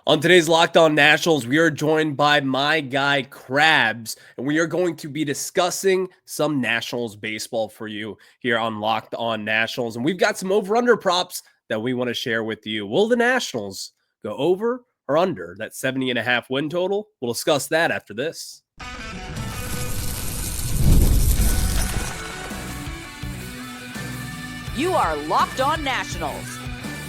On today's Locked On Nationals, we are joined by my guy Krabs, and we are going to be discussing some Nationals baseball for you here on Locked On Nationals. And we've got some over-under props that we want to share with you. Will the Nationals go over or under that 70.5 win total? We'll discuss that after this. You are Locked On Nationals,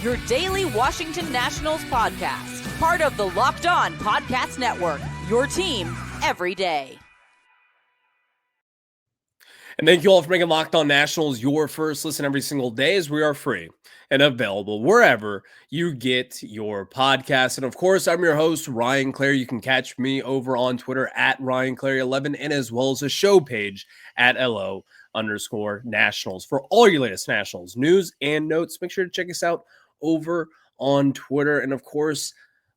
your daily Washington Nationals podcast. Part of the Locked On Podcast Network, your team every day. And thank you all for making Locked On Nationals your first listen every single day, as we are free and available wherever you get your podcasts. And of course, I'm your host, Ryan Clary. You can catch me over on Twitter at RyanClary11 and as well as a show page at LO_Nationals. For all your latest Nationals news and notes, make sure to check us out over on Twitter. And of course,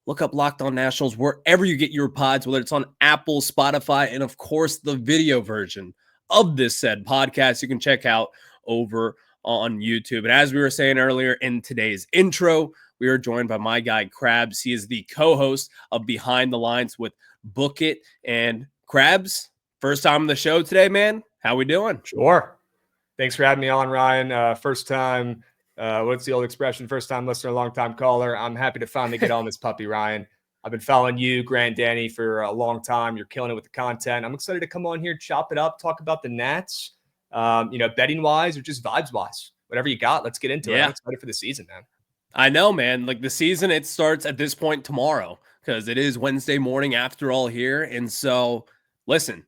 look up Locked On Nationals wherever you get your pods, whether it's on Apple, Spotify, and of course, the video version of this said podcast you can check out over on YouTube. And as we were saying earlier in today's intro, we are joined by my guy Krabs. He is the co-host of Behind the Lines with Bookit. And Krabs, first time on the show today, man. How we doing? Sure. Thanks for having me on, Ryan. First time. What's the old expression? First time listener, long time caller. I'm happy to finally get on this puppy, Ryan. I've been following you, Grand Danny, for a long time. You're killing it with the content. I'm excited to come on here, chop it up, talk about the Nats, betting wise or just vibes wise. Whatever you got, let's get into it. I'm excited for the season, man. I know, man. Like the season, it starts at this point tomorrow because it is Wednesday morning after all here. And so, listen,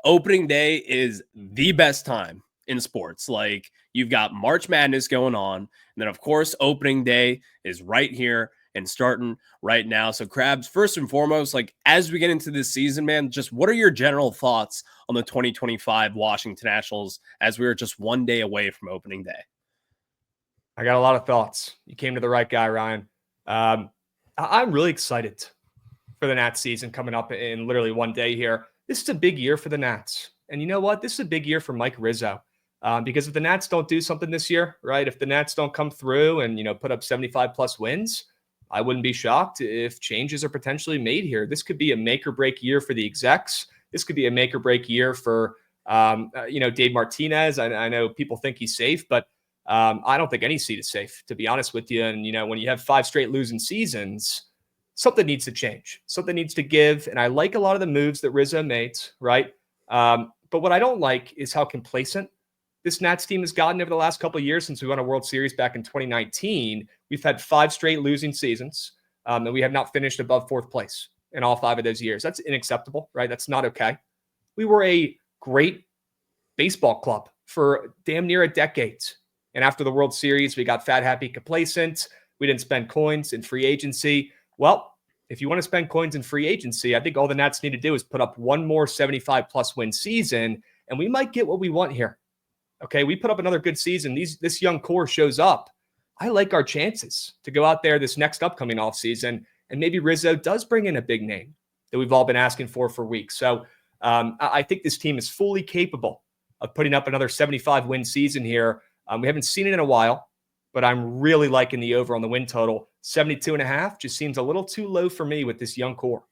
opening day is the best time in sports. Like you've got March Madness going on. And then, of course, opening day is right here and starting right now. So, Krabs, first and foremost, like as we get into this season, man, just what are your general thoughts on the 2025 Washington Nationals as we are just one day away from opening day? I got a lot of thoughts. You came to the right guy, Ryan. I'm really excited for the Nats season coming up in literally one day here. This is a big year for the Nats. And you know what? This is a big year for Mike Rizzo. Because if the Nats don't do something this year, right, if the Nats don't come through and, put up 75 plus wins, I wouldn't be shocked if changes are potentially made here. This could be a make or break year for the execs. This could be a make or break year for, Dave Martinez. I know people think he's safe, but I don't think any seat is safe, to be honest with you. And, when you have 5 straight losing seasons, something needs to change. Something needs to give. And I like a lot of the moves that Rizzo made, right? But what I don't like is how complacent this Nats team has gotten over the last couple of years since we won a World Series back in 2019. We've had 5 straight losing seasons, and we have not finished above 4th place in all 5 of those years. That's unacceptable, right? That's not okay. We were a great baseball club for damn near a decade. And after the World Series, we got fat, happy, complacent. We didn't spend coins in free agency. Well, if you want to spend coins in free agency, I think all the Nats need to do is put up one more 75-plus win season, and we might get what we want here. Okay, we put up another good season. This young core shows up. I like our chances to go out there this next upcoming offseason, and maybe Rizzo does bring in a big name that we've all been asking for weeks. So I think this team is fully capable of putting up another 75-win season here. We haven't seen it in a while, but I'm really liking the over on the win total. 72.5 just seems a little too low for me with this young core.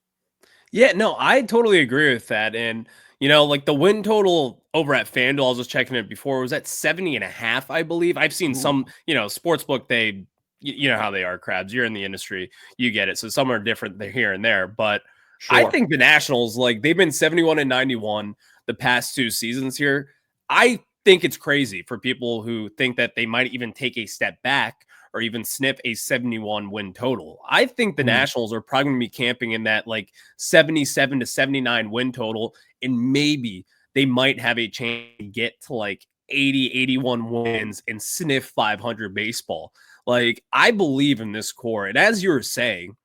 Yeah, no, I totally agree with that. And, like the win total over at FanDuel, I was just checking it before, was at 70.5, I believe. I've seen some, sportsbook, they, you know how they are, Krabs. You're in the industry, you get it. So some are different here and there. But sure. I think the Nationals, like they've been 71-91 the past 2 seasons here. I think it's crazy for people who think that they might even take a step back or even sniff a 71 win total. I think the Nationals are probably going to be camping in that like 77 to 79 win total. And maybe they might have a chance to get to like 80, 81 wins and sniff 500 baseball. Like I believe in this core. And as you were saying,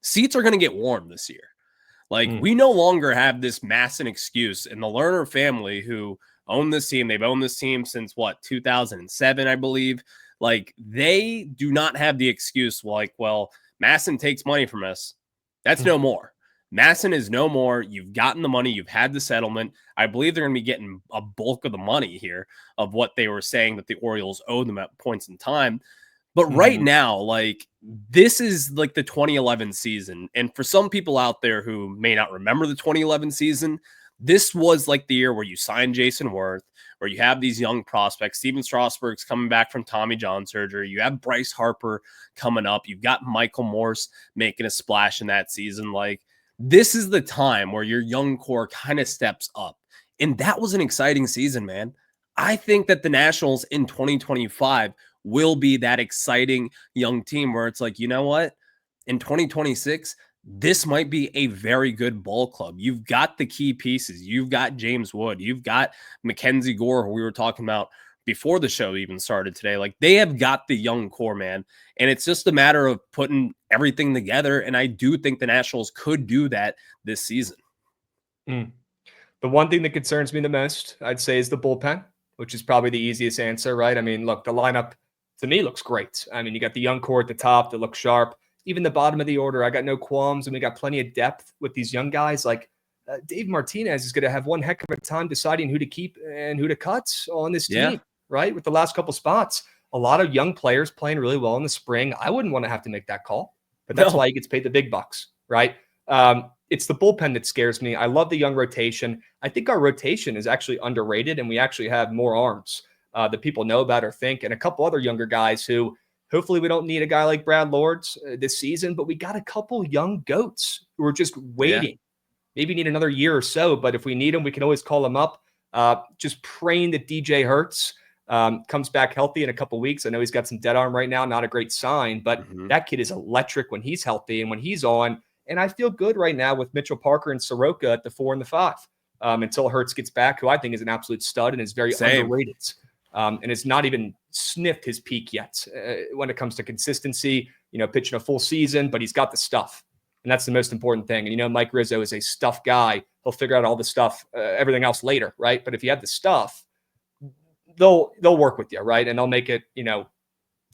seats are going to get warm this year. Like we no longer have this Masson excuse, and the Lerner family who own this team, they've owned this team since 2007, I believe. Like they do not have the excuse like, well, Masson takes money from us. That's no more. Masson is no more. You've gotten the money. You've had the settlement. I believe they're going to be getting a bulk of the money here of what they were saying that the Orioles owe them at points in time. But right now, like, this is like the 2011 season. And for some people out there who may not remember the 2011 season, this was like the year where you signed Jason Worth, where you have these young prospects. Steven Strasburg's coming back from Tommy John surgery. You have Bryce Harper coming up. You've got Michael Morse making a splash in that season. Like, this is the time where your young core kind of steps up. And that was an exciting season, man. I think that the Nationals in 2025 will be that exciting young team where it's like, you know what? In 2026, this might be a very good ball club. You've got the key pieces. You've got James Wood. You've got Mackenzie Gore, who we were talking about before the show even started today. Like, they have got the young core, man. And it's just a matter of putting everything together. And I do think the Nationals could do that this season. The one thing that concerns me the most, I'd say, is the bullpen, which is probably the easiest answer, right? I mean, look, the lineup to me looks great. I mean, you got the young core at the top that looks sharp. Even the bottom of the order, I got no qualms, and we got plenty of depth with these young guys. Like Dave Martinez is going to have one heck of a time deciding who to keep and who to cut on this team, right? With the last couple spots, a lot of young players playing really well in the spring. I wouldn't want to have to make that call, but that's why he gets paid the big bucks, right? It's the bullpen that scares me. I love the young rotation. I think our rotation is actually underrated, and we actually have more arms that people know about or think, and a couple other younger guys who hopefully we don't need a guy like Brad Lords this season, but we got a couple young goats who are just waiting. Maybe need another year or so, but if we need them, we can always call them up. Just praying that DJ Hertz comes back healthy in a couple weeks. I know he's got some dead arm right now, not a great sign, but that kid is electric when he's healthy and when he's on. And I feel good right now with Mitchell Parker and Soroka at the 4 and the 5 until Hertz gets back, who I think is an absolute stud and is very underrated. And it's not even sniffed his peak yet when it comes to consistency, pitching a full season, but he's got the stuff. And that's the most important thing. And, Mike Rizzo is a stuff guy. He'll figure out all the stuff, everything else later, right? But if you have the stuff, they'll work with you, right? And they'll make it,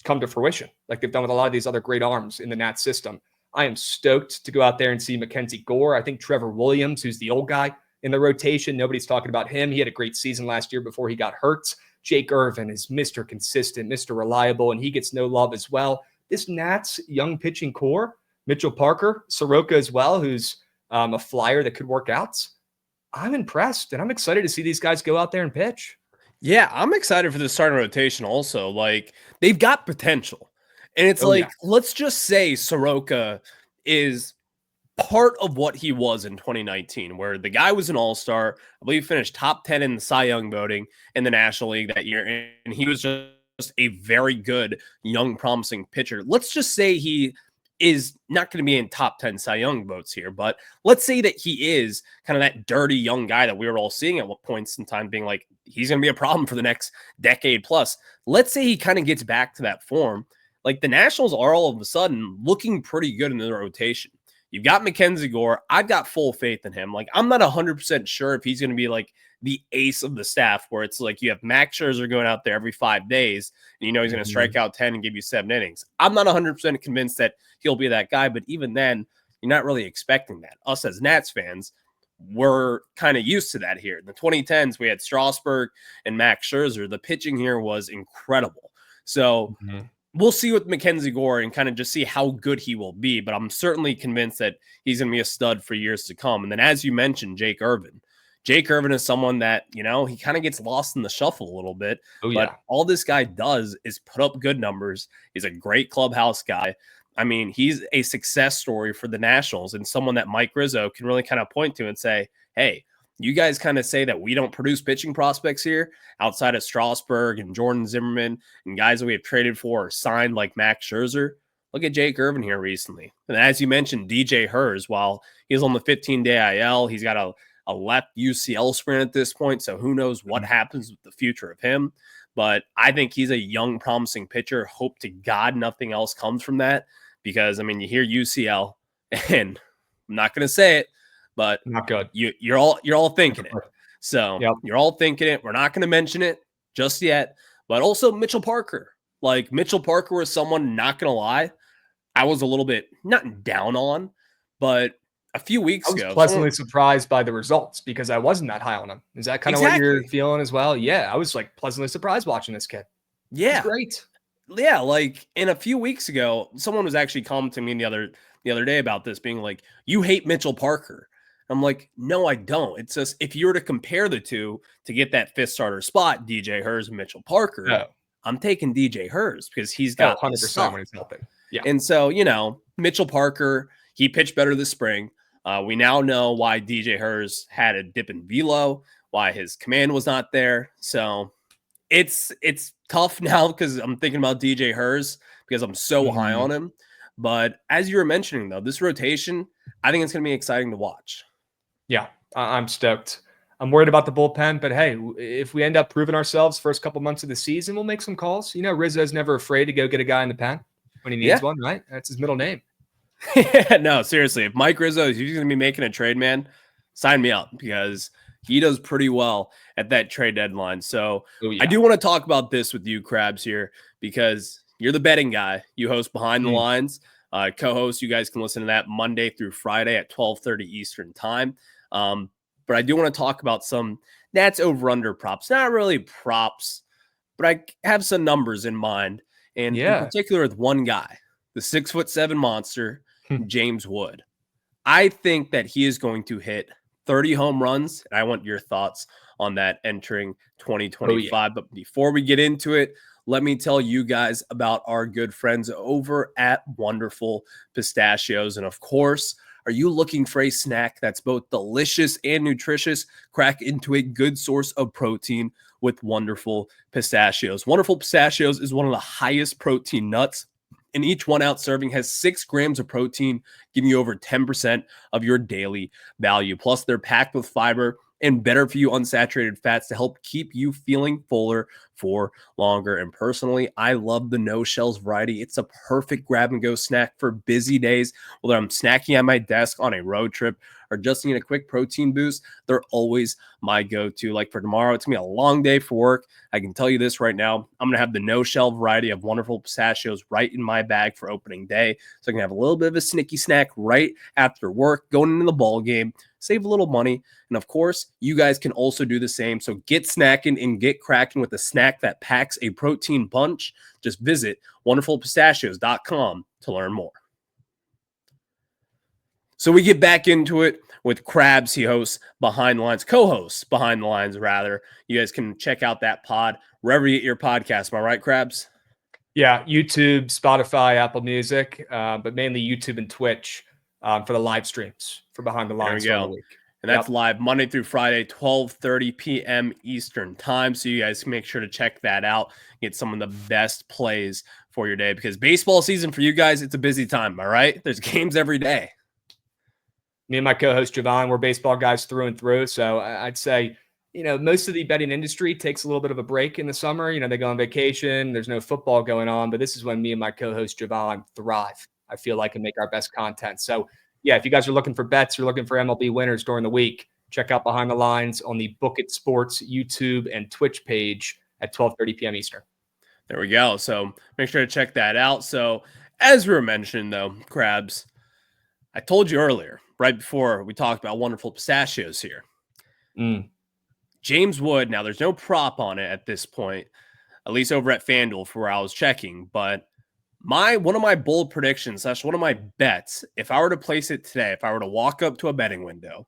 come to fruition like they've done with a lot of these other great arms in the Nats system. I am stoked to go out there and see Mackenzie Gore. I think Trevor Williams, who's the old guy in the rotation, nobody's talking about him. He had a great season last year before he got hurt. Jake Irvin is Mr. Consistent, Mr. Reliable, and he gets no love as well. This Nats young pitching core, Mitchell Parker, Soroka as well, who's a flyer that could work out. I'm impressed, and I'm excited to see these guys go out there and pitch. Yeah, I'm excited for the starting rotation also. Like, they've got potential. And it's let's just say Soroka is part of what he was in 2019, where the guy was an all-star. I believe he finished top 10 in the Cy Young voting in the National League that year. And he was just a very good, young, promising pitcher. Let's just say he is not going to be in top 10 Cy Young votes here, but let's say that he is kind of that dirty young guy that we were all seeing at what points in time being like, he's going to be a problem for the next decade plus. Let's say he kind of gets back to that form. Like, the Nationals are all of a sudden looking pretty good in the rotation. You've got Mackenzie Gore. I've got full faith in him. Like, I'm not 100% sure if he's going to be like the ace of the staff, where it's like you have Max Scherzer going out there every 5 days and he's going to strike out 10 and give you 7 innings. I'm not 100% convinced that he'll be that guy, but even then, you're not really expecting that. Us as Nats fans, we're kind of used to that here. In the 2010s, we had Strasburg and Max Scherzer. The pitching here was incredible. So we'll see with Mackenzie Gore and kind of just see how good he will be, but I'm certainly convinced that he's going to be a stud for years to come. And then, as you mentioned, Jake Irvin. Jake Irvin is someone that, he kind of gets lost in the shuffle a little bit, but all this guy does is put up good numbers. He's a great clubhouse guy. I mean, he's a success story for the Nationals and someone that Mike Rizzo can really kind of point to and say, hey, you guys kind of say that we don't produce pitching prospects here outside of Strasburg and Jordan Zimmerman and guys that we have traded for or signed like Max Scherzer. Look at Jake Irvin here recently. And as you mentioned, DJ Herz, while he's on the 15-day IL, he's got a left UCL sprain at this point, so who knows what happens with the future of him. But I think he's a young, promising pitcher. Hope to God nothing else comes from that, because, I mean, you hear UCL, and I'm not going to say it, but not good. You're all thinking it. So you're all thinking it. We're not going to mention it just yet. But also Mitchell Parker. Like, Mitchell Parker was someone, not going to lie, I was a little bit not down on, but a few weeks ago, I was pleasantly surprised by the results because I wasn't that high on him. Is that kind of what you're feeling as well? Yeah, I was like pleasantly surprised watching this kid. Yeah, he's great. Yeah, like in a few weeks ago, someone was actually commenting me the other day about this, being like, "You hate Mitchell Parker." I'm like, "No, I don't." It's just if you were to compare the two to get that fifth starter spot, DJ Hurst and Mitchell Parker, Oh, I'm taking DJ Hurst because he's oh, got the 100% stuff. when he's healthy. Yeah. And so, Mitchell Parker, he pitched better this spring. We now know why DJ Hurst had a dip in velo, why his command was not there. So it's tough now because I'm thinking about DJ Hurst because I'm so high Mhm. on him. But as you were mentioning, though, this rotation, I think it's going to be exciting to watch. Yeah, I'm stoked. I'm worried about the bullpen, but hey, if we end up proving ourselves first couple months of the season, we'll make some calls. Rizzo's never afraid to go get a guy in the pen when he needs Yeah. one, right? That's his middle name. No, seriously. If Mike Rizzo is going to be making a trade, man, sign me up because he does pretty well at that trade deadline. So Oh I yeah. do want to talk about this with you, Krabs, here because you're the betting guy. You host Behind the Mm. Lines, co-host. You guys can listen to that Monday through Friday at 12:30 Eastern time. But I do want to talk about some Nats over/under props. Not really props, but I have some numbers in mind, and in Yeah. particular with one guy, the 6'7" monster, Hmm. James Wood. I think that he is going to hit 30 home runs, and I want your thoughts on that entering Oh yeah. 2025. But before we get into it, let me tell you guys about our good friends over at Wonderful Pistachios. And of course, are you looking for a snack that's both delicious and nutritious? Crack into a good source of protein with Wonderful Pistachios. Wonderful Pistachios is one of the highest protein nuts, and each 1 ounce serving has 6 grams of protein, giving you over 10% of your daily value. Plus, they're packed with fiber and better for you unsaturated fats to help keep you feeling fuller for longer. And personally, I love the no shells variety. It's a perfect grab and go snack for busy days, whether I'm snacking at my desk on a road trip or just need a quick protein boost. They're always my go-to. Like for tomorrow, it's gonna be a long day for work. I can tell you this right now. I'm gonna have the no-shell variety of Wonderful Pistachios right in my bag for opening day, so I can have a little bit of a sneaky snack right after work, going into the ball game, save a little money, and of course, you guys can also do the same. So get snacking and get cracking with a snack that packs a protein punch. Just visit wonderfulpistachios.com to learn more. So we get back into it with Krabs. He hosts Behind the Lines, co-hosts Behind the Lines, rather. You guys can check out that pod wherever you get your podcast. Am I right, Krabs? Yeah, YouTube, Spotify, Apple Music, but mainly YouTube and Twitch for the live streams for Behind the There we Lines during the go. week. And that's live Monday through Friday, 12:30 p.m. Eastern time. So you guys make sure to check that out. Get some of the best plays for your day because baseball season for you guys, it's a busy time. All right. There's games every day. Me and my co-host Javon, we're baseball guys through and through. So I'd say, most of the betting industry takes a little bit of a break in the summer. They go on vacation. There's no football going on, but this is when me and my co-host Javon thrive. I feel like and make our best content. So yeah, if you guys are looking for bets, you're looking for MLB winners during the week, check out Behind the Lines on the Bookit Sports YouTube and Twitch page at 12:30 p.m. Eastern. There we go. So make sure to check that out. So as we were mentioning, though, Krabs, I told you earlier, right before we talked about Wonderful Pistachios here. James Wood, now there's no prop on it at this point, at least over at FanDuel for where I was checking, but one of my bold predictions, one of my bets, if I were to place it today, if I were to walk up to a betting window,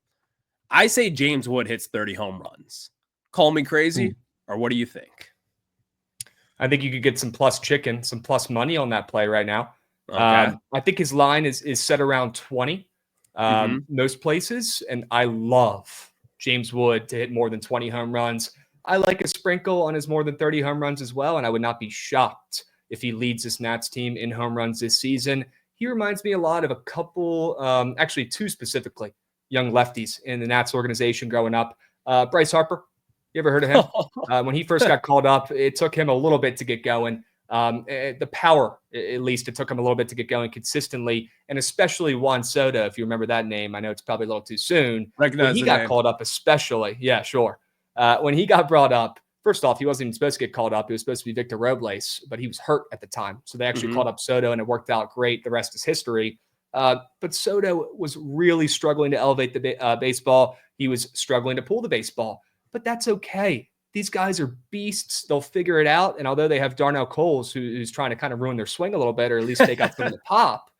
I say James Wood hits 30 home runs. Call me crazy, or what do you think? I think you could get some plus chicken, some plus money on that play right now. Okay. I think his line is set around 20 most places, and I love James Wood to hit more than 20 home runs. I like a sprinkle on his more than 30 home runs as well, and I would not be shocked if he leads this Nats team in home runs this season. He reminds me a lot of a couple, actually two specifically, young lefties in the Nats organization growing up. Bryce Harper, you ever heard of him? When he first got called up, it took him a little bit to get going. The power, at least, it took him a little bit to get going consistently, and especially Juan Soto, if you remember that name. I know it's probably a little too soon. Recognize when he the got name. called up, especially, yeah, sure. When he got brought up, first off, he wasn't even supposed to get called up. It was supposed to be Victor Robles, but he was hurt at the time. So they actually called up Soto, and it worked out great. The rest is history. But Soto was really struggling to elevate the baseball. He was struggling to pull the baseball, but that's okay these guys are beasts. They'll figure it out. And although they have Darnell Coles, who's trying to kind of ruin their swing a little bit, or at least take out some of the pop,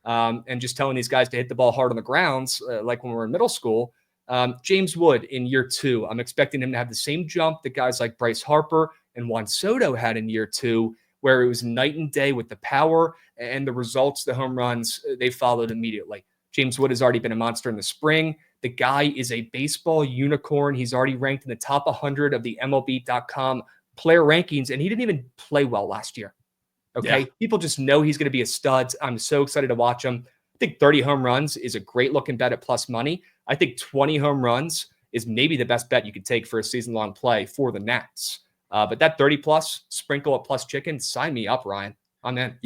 and just telling these guys to hit the ball hard on the grounds, like when we were in middle school. James Wood in year 2, I'm expecting him to have the same jump that guys like Bryce Harper and Juan Soto had in year 2, where it was night and day with the power and the results, the home runs, they followed immediately. James Wood has already been a monster in the spring. The guy is a baseball unicorn. He's already ranked in the top 100 of the MLB.com player rankings, and he didn't even play well last year. Okay. Yeah. People just know he's going to be a stud. I'm so excited to watch him. I think 30 home runs is a great looking bet at plus money. I think 20 home runs is maybe the best bet you could take for a season-long play for the Nats. But that 30 plus, sprinkle at plus chicken, sign me up, Ryan. I'm in.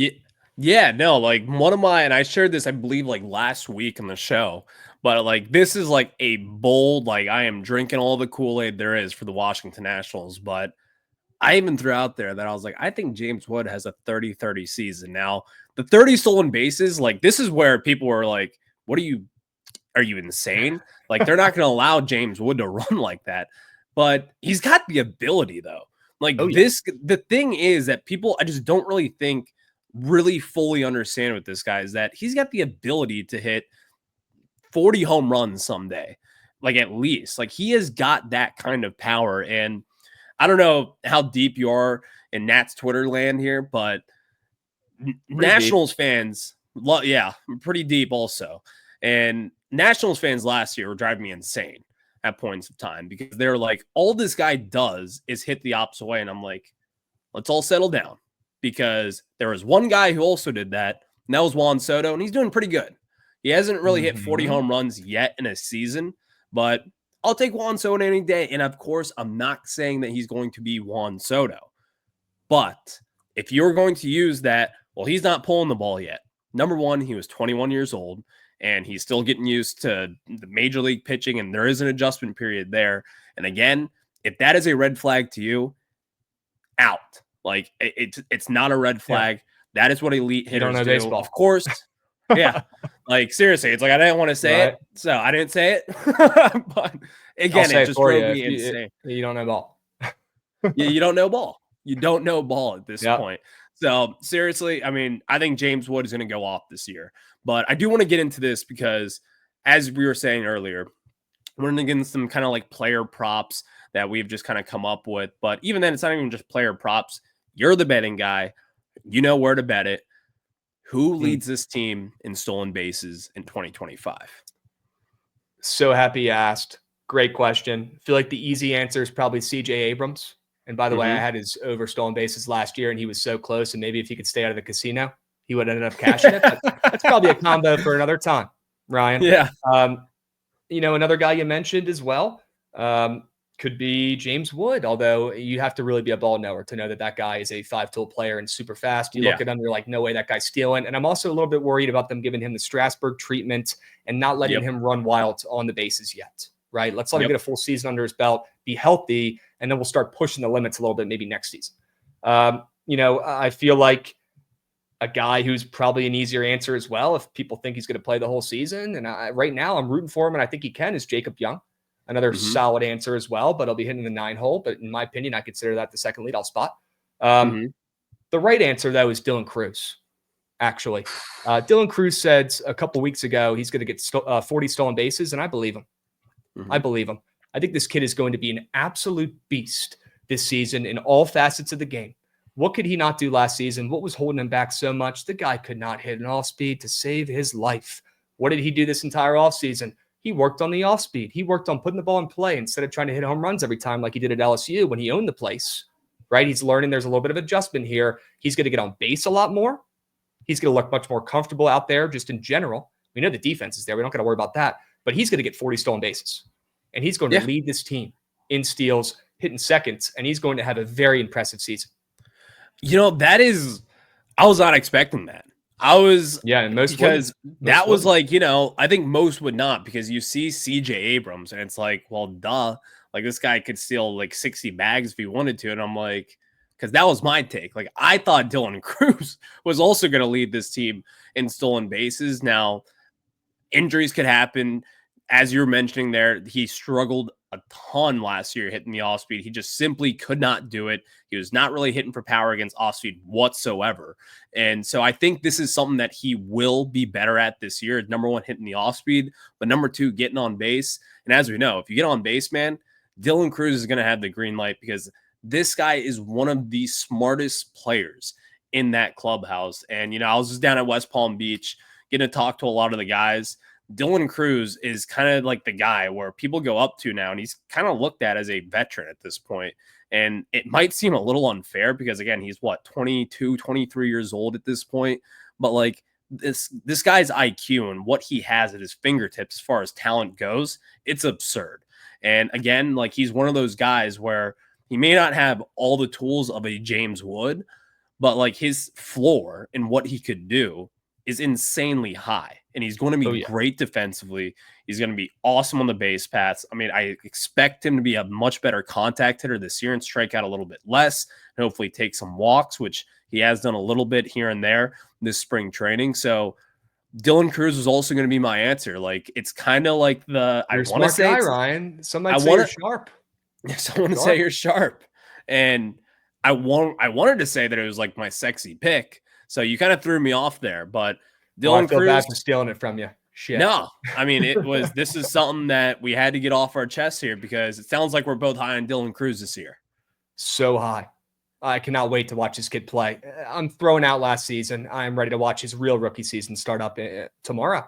Yeah, no, like one of my, and I shared this, I believe, like last week on the show, but like this is like a bold, like I am drinking all the Kool-Aid there is for the Washington Nationals. But I even threw out there that I was like, I think James Wood has a 30-30 season. Now, the 30 stolen bases, like this is where people were like, are you insane? Like they're not going to allow James Wood to run like that. But he's got the ability though. Like the thing is that people, I just don't really think really fully understand with this guy is that he's got the ability to hit 40 home runs someday. Like at least, like he has got that kind of power. And I don't know how deep you are in Nats Twitter land here, but Nationals fans, pretty deep also. And Nationals fans last year were driving me insane at points of time because they're like, all this guy does is hit the opposite way. And I'm like, let's all settle down because there was one guy who also did that, and that was Juan Soto, and he's doing pretty good. He hasn't really hit 40 home runs yet in a season, but I'll take Juan Soto any day. And of course, I'm not saying that he's going to be Juan Soto, but if you're going to use that, well, he's not pulling the ball yet. Number one, he was 21 years old. And he's still getting used to the major league pitching, and there is an adjustment period there. And again, if that is a red flag to you, out. Like it's not a red flag. Yeah. That is what elite hitters do. Baseball. Of course. Yeah. Like seriously, it's like I didn't want to say it, so I didn't say it. But again, it just drove me insane. You don't know ball. You don't know ball. You don't know ball at this point. So seriously, I mean, I think James Wood is going to go off this year. But I do want to get into this because, as we were saying earlier, we're going to get into some kind of like player props that we've just kind of come up with. But even then, it's not even just player props. You're the betting guy. You know where to bet it. Who leads this team in stolen bases in 2025? So happy you asked. Great question. I feel like the easy answer is probably C.J. Abrams. And by the way, I had his over stolen bases last year, and he was so close. And maybe if he could stay out of the casino, he would end up cashing it. But that's probably a combo for another time, Ryan. Yeah. Another guy you mentioned as well could be James Wood, although you have to really be a ball knower to know that guy is a 5-tool player and super fast. You look at him, you're like, no way that guy's stealing. And I'm also a little bit worried about them giving him the Strasburg treatment and not letting him run wild on the bases yet, right? Let's let him get a full season under his belt, be healthy, and then we'll start pushing the limits a little bit maybe next season. I feel like a guy who's probably an easier answer as well if people think he's going to play the whole season. And right now I'm rooting for him, and I think he can, is Jacob Young. Another solid answer as well, but he'll be hitting the 9 hole. But in my opinion, I consider that the second leadoff spot. The right answer, though, is Dylan Cruz, actually. Dylan Cruz said a couple weeks ago he's going to get 40 stolen bases, and I believe him. I believe him. I think this kid is going to be an absolute beast this season in all facets of the game. What could he not do last season? What was holding him back so much? The guy could not hit an off-speed to save his life. What did he do this entire offseason? He worked on the off-speed. He worked on putting the ball in play instead of trying to hit home runs every time like he did at LSU when he owned the place, right? He's learning there's a little bit of adjustment here. He's going to get on base a lot more. He's going to look much more comfortable out there just in general. We know the defense is there. We don't got to worry about that. But he's going to get 40 stolen bases. And he's going to lead this team in steals, hitting seconds, and he's going to have a very impressive season. I was not expecting that. And most because that was like, I think most would not, because you see CJ Abrams and it's like, well, duh, like this guy could steal like 60 bags if he wanted to. And I'm like, because that was my take. Like I thought Dylan Cruz was also going to lead this team in stolen bases. Now, injuries could happen. As you were mentioning there, he struggled a ton last year hitting the off speed. He just simply could not do it. He was not really hitting for power against off speed whatsoever. And so I think this is something that he will be better at this year. Number one, hitting the off speed, but number two, getting on base. And as we know, if you get on base, man, Dylan Cruz is going to have the green light because this guy is one of the smartest players in that clubhouse. And, I was just down at West Palm Beach getting to talk to a lot of the guys. Dylan Cruz is kind of like the guy where people go up to now, and he's kind of looked at as a veteran at this point. And it might seem a little unfair because, again, he's 22, 23 years old at this point. But like this guy's IQ and what he has at his fingertips as far as talent goes, it's absurd. And again, like he's one of those guys where he may not have all the tools of a James Wood, but like his floor and what he could do is insanely high. And he's going to be great defensively. He's going to be awesome on the base paths. I mean, I expect him to be a much better contact hitter this year and strike out a little bit less and hopefully take some walks, which he has done a little bit here and there this spring training. So Dylan Cruz is also going to be my answer. Like, it's kind of like I want to say, Ryan, some might say you're sharp. Someone to say you're sharp. And I wanted to say that it was like my sexy pick. So you kind of threw me off there, but Dylan I feel Cruz, bad for stealing it from you. Shit. No, I mean, this is something that we had to get off our chest here because it sounds like we're both high on Dylan Cruz this year. So high. I cannot wait to watch this kid play. I'm throwing out last season. I'm ready to watch his real rookie season start up tomorrow.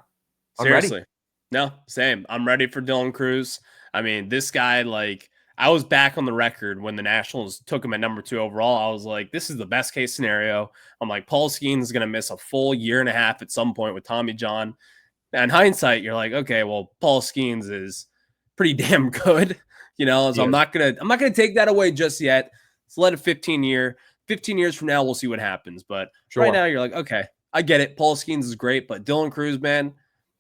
Seriously. No, same. I'm ready for Dylan Cruz. I mean, this guy, like, I was back on the record when the Nationals took him at number 2 overall. I was like, this is the best case scenario. I'm like, Paul Skeens is going to miss a full year and a half at some point with Tommy John. In hindsight, you're like, okay, well, Paul Skeens is pretty damn good, so I'm not gonna take that away just yet. Let's let it 15 years from now, we'll see what happens. But right now, you're like, okay, I get it. Paul Skeens is great, but Dylan Cruz, man,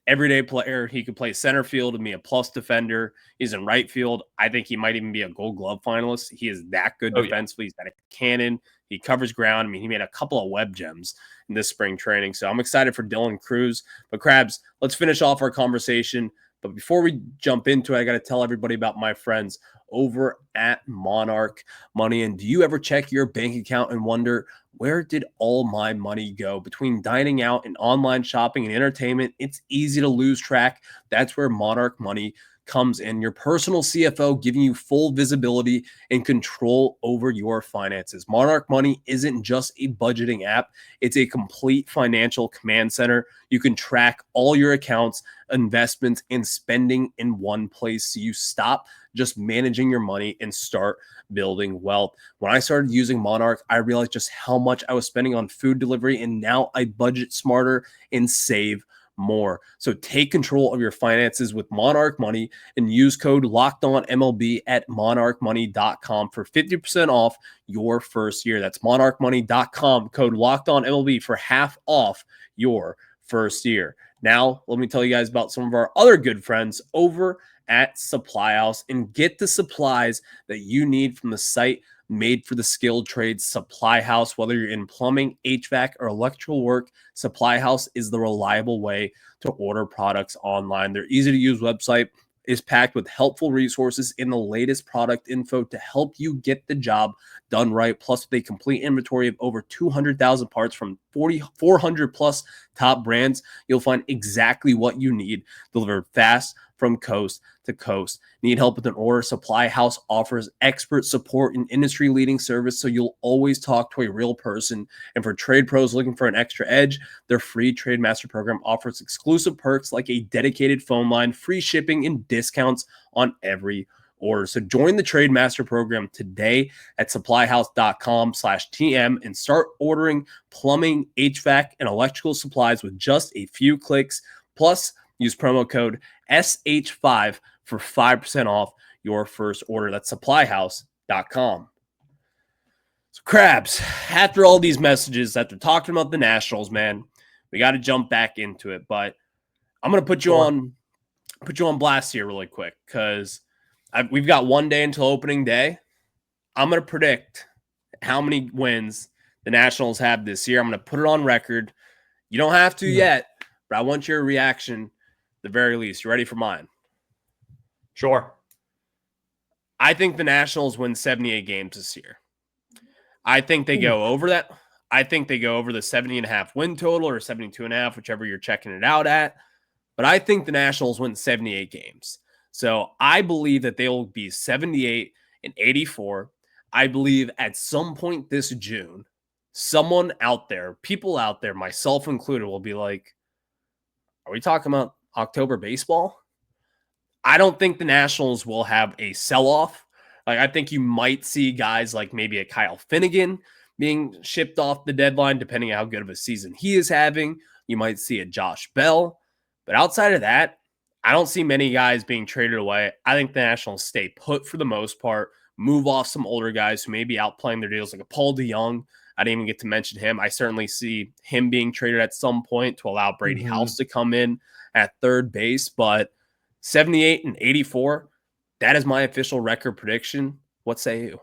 everyday player. He could play center field and be a plus defender. He's in right field. I think he might even be a Gold Glove finalist. He is that good defensively. He's got a cannon. He covers ground. I mean, he made a couple of web gems in this spring training. So I'm excited for Dylan Cruz. But Krabs, let's finish off our conversation. But before we jump into it, I got to tell everybody about my friends over at Monarch Money. And do you ever check your bank account and wonder, where did all my money go? Between dining out and online shopping and entertainment, it's easy to lose track. That's where Monarch Money comes in, your personal CFO giving you full visibility and control over your finances. Monarch Money isn't just a budgeting app. It's a complete financial command center. You can track all your accounts, investments, and spending in one place. So you stop just managing your money and start building wealth. When I started using Monarch, I realized just how much I was spending on food delivery, and now I budget smarter and save more. So take control of your finances with Monarch Money and use code LOCKEDONMLB at monarchmoney.com for 50% off your first year. That's monarchmoney.com, code LOCKEDONMLB for half off your first year. Now, let me tell you guys about some of our other good friends over at Supply House, and get the supplies that you need from the site made for the skilled trades. Supply House, whether you're in plumbing, HVAC, or electrical work, Supply House is the reliable way to order products online. Their easy to use website is packed with helpful resources and the latest product info to help you get the job done right. Plus, with a complete inventory of over 200,000 parts from 400 plus top brands, you'll find exactly what you need delivered fast from coast to coast. Need help with an order? Supply House offers expert support and industry-leading service, so you'll always talk to a real person. And for trade pros looking for an extra edge, their free Trade Master program offers exclusive perks like a dedicated phone line, free shipping, and discounts on every order. So join the Trade Master program today at supplyhouse.com/TM and start ordering plumbing, HVAC, and electrical supplies with just a few clicks. Plus, use promo code SH5 for 5% off your first order. That's supplyhouse.com. So Krabs, after all these messages, after talking about the Nationals, man, we got to jump back into it. But I'm going to put you on blast here really quick because we've got one day until opening day. I'm going to predict how many wins the Nationals have this year. I'm going to put it on record. You don't have to yet, but I want your reaction at the very least. You ready for mine? Sure. I think the Nationals win 78 games this year. I think they Ooh. go over that. I think they go over the 70.5 win total or 72.5, whichever you're checking it out at. But I think the Nationals win 78 games. So I believe that they will be 78-84. I believe at some point this June, someone out there, people out there, myself included, will be like, are we talking about October baseball? I don't think the Nationals will have a sell-off. Like, I think you might see guys like maybe a Kyle Finnegan being shipped off the deadline, depending on how good of a season he is having. You might see a Josh Bell. But outside of that, I don't see many guys being traded away. I think the Nationals stay put for the most part, move off some older guys who may be outplaying their deals, like a Paul DeYoung. I didn't even get to mention him. I certainly see him being traded at some point to allow Brady House to come in at third base. But 78-84, that is my official record prediction. What say you?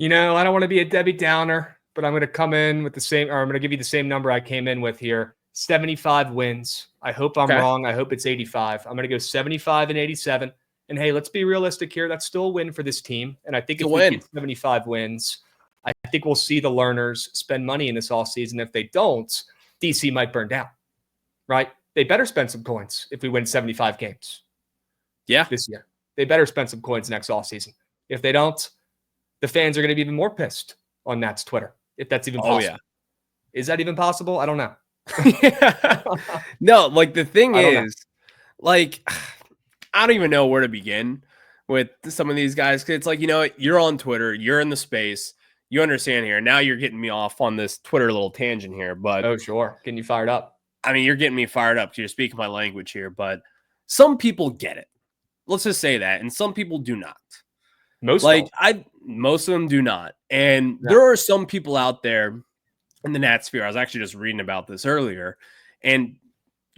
I don't want to be a Debbie Downer, but I'm going to come in with I'm going to give you the same number I came in with here. 75 wins. I hope I'm wrong. I hope it's 85. I'm going to go 75-87. And hey, let's be realistic here. That's still a win for this team. And I think if we get 75 wins, I think we'll see the learners spend money in this offseason. If they don't, DC might burn down, right? They better spend some coins if we win 75 games. Yeah. This year. They better spend some coins next offseason. If they don't, the fans are going to be even more pissed on Nats Twitter, if that's even possible. Yeah. Is that even possible? I don't know. No, like the thing is, like, I don't even know where to begin with some of these guys. Cause it's like, you're on Twitter, you're in the space, you understand here. Now you're getting me off on this Twitter little tangent here, but oh, sure. Getting you fired up. I mean, you're getting me fired up because you're speaking my language here, but some people get it. Let's just say that. And some people do not. Most of them do not. And there are some people out there in the Nats sphere. I was actually just reading about this earlier. And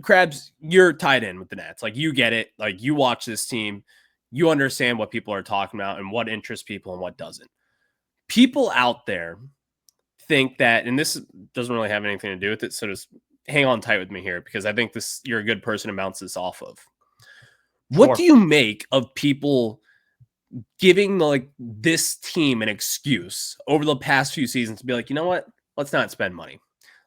Krabs, you're tied in with the Nats. Like, you get it. Like, you watch this team. You understand what people are talking about and what interests people and what doesn't. People out there think that, and this doesn't really have anything to do with it, so just hang on tight with me here because I think you're a good person to bounce this off of. What do you make of people giving this team an excuse over the past few seasons to be like, you know what? Let's not spend money.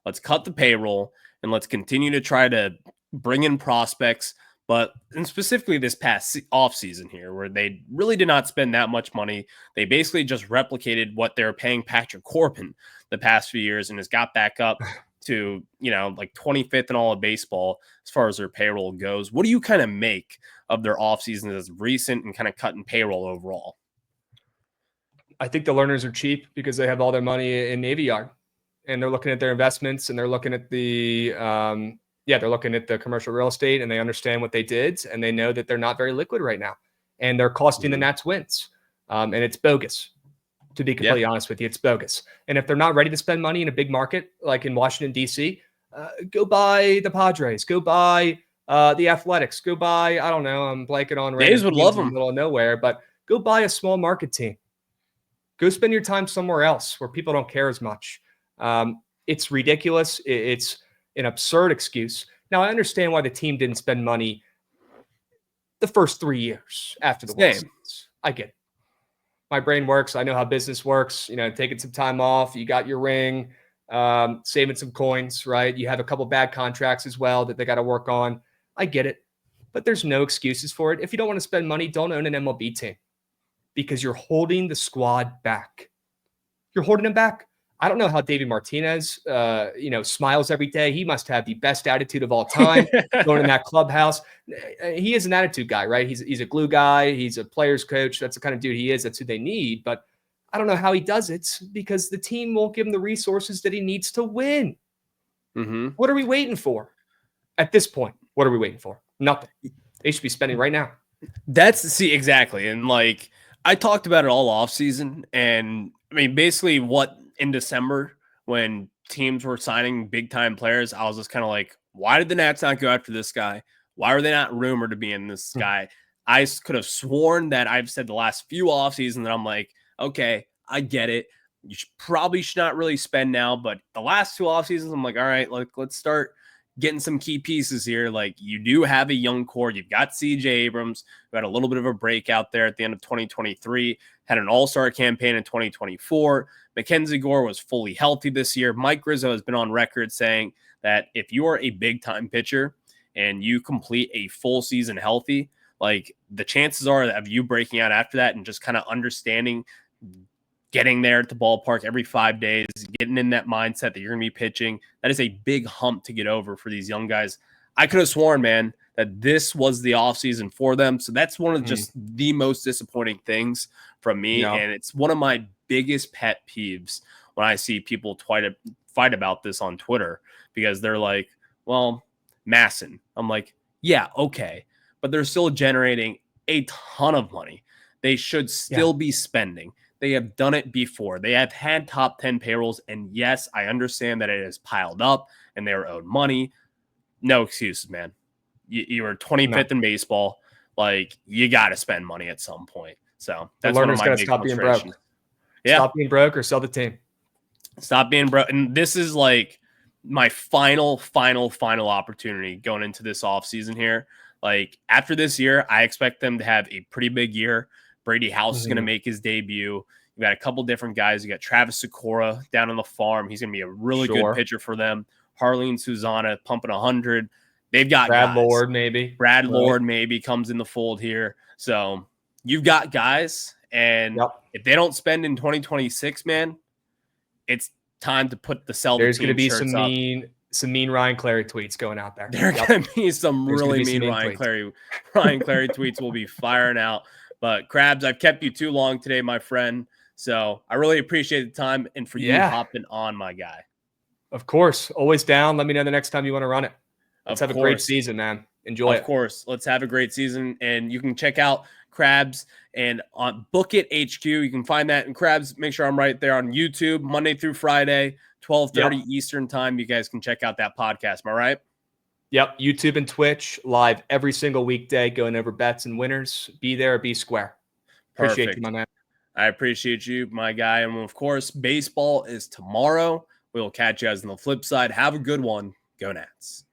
Let's cut the payroll and let's continue to try to bring in prospects. And specifically this past offseason here, where they really did not spend that much money. They basically just replicated what they were paying Patrick Corbin the past few years and has got back up to, 25th in all of baseball as far as their payroll goes. What do you kind of make of their offseason as recent and kind of cutting payroll overall? I think the learners are cheap because they have all their money in Navy Yard and they're looking at their investments and they're looking at they're looking at the commercial real estate and they understand what they did and they know that they're not very liquid right now and they're costing the Nats wins. And it's bogus. To be completely honest with you, it's bogus. And if they're not ready to spend money in a big market like in Washington, D.C., go buy the Padres, go buy the Athletics, go buy, I don't know, I'm blanking on Days would love them in the middle of nowhere, but go buy a small market team. Go spend your time somewhere else where people don't care as much. It's ridiculous. It's an absurd excuse. Now, I understand why the team didn't spend money the first 3 years after the World Series. I get it. My brain works. I know how business works. Taking some time off. You got your ring, saving some coins, right? You have a couple bad contracts as well that they got to work on. I get it. But there's no excuses for it. If you don't want to spend money, don't own an MLB team because you're holding the squad back. You're holding them back. I don't know how David Martinez, smiles every day. He must have the best attitude of all time going in that clubhouse. He is an attitude guy, right? He's a glue guy. He's a player's coach. That's the kind of dude he is. That's who they need. But I don't know how he does it because the team won't give him the resources that he needs to win. Mm-hmm. What are we waiting for? At this point, what are we waiting for? Nothing. They should be spending right now. Exactly. And I talked about it all offseason. And I mean, basically in December, when teams were signing big-time players, I was just kind of like, why did the Nats not go after this guy? Why are they not rumored to be in this guy? I could have sworn that I've said the last few offseasons that I'm like, okay, I get it. You probably should not really spend now. But the last two offseasons, I'm like, all right, let's start getting some key pieces here. Like, you do have a young core. You've got CJ Abrams, who had a little bit of a breakout there at the end of 2023, had an all-star campaign in 2024. Mackenzie Gore was fully healthy this year. Mike Rizzo has been on record saying that if you are a big-time pitcher and you complete a full season healthy, like, the chances are of you breaking out after that and just kind of understanding, getting there at the ballpark every 5 days, getting in that mindset that you're going to be pitching, that is a big hump to get over for these young guys. I could have sworn, man, that this was the offseason for them. So that's one of just the most disappointing things from me. Yeah. And it's one of my biggest pet peeves when I see people fight about this on Twitter, because they're like, well, Masson. I'm like, yeah, okay. But they're still generating a ton of money. They should still be spending. They have done it before. They have had top 10 payrolls. And yes, I understand that it has piled up and they were owed money. No excuses, man. You were 25th in baseball. Like, you got to spend money at some point. So that's one of my big frustrations. Yeah. Stop being broke or sell the team. Stop being broke. And this is like my final opportunity going into this offseason here. Like, after this year, I expect them to have a pretty big year. Brady House is going to make his debut. You got a couple different guys. You got Travis Sikora down on the farm. He's going to be a really good pitcher for them. Harleen Susanna pumping 100. They've got Brad guys. Lord, maybe. Lord maybe comes in the fold here. So you've got guys. And if they don't spend in 2026, man, it's time to put the sell. There's going to be some mean Ryan Clary tweets going out there. There are going to be some really mean Ryan Clary tweets will be firing out. But Krabs, I've kept you too long today, my friend. So I really appreciate the time and for you hopping on, my guy. Of course. Always down. Let me know the next time you want to run it. Let's have a great season, man. Enjoy it. Of course. Let's have a great season. And you can check out Krabs and on Bookit HQ. You can find that. And Krabs, make sure I'm right there on YouTube, Monday through Friday, 12:30 Eastern time. You guys can check out that podcast. Am I right? Yep. YouTube and Twitch live every single weekday, going over bets and winners. Be there or be square. Appreciate you, my man. I appreciate you, my guy. And of course, baseball is tomorrow. We'll catch you guys on the flip side. Have a good one. Go Nats.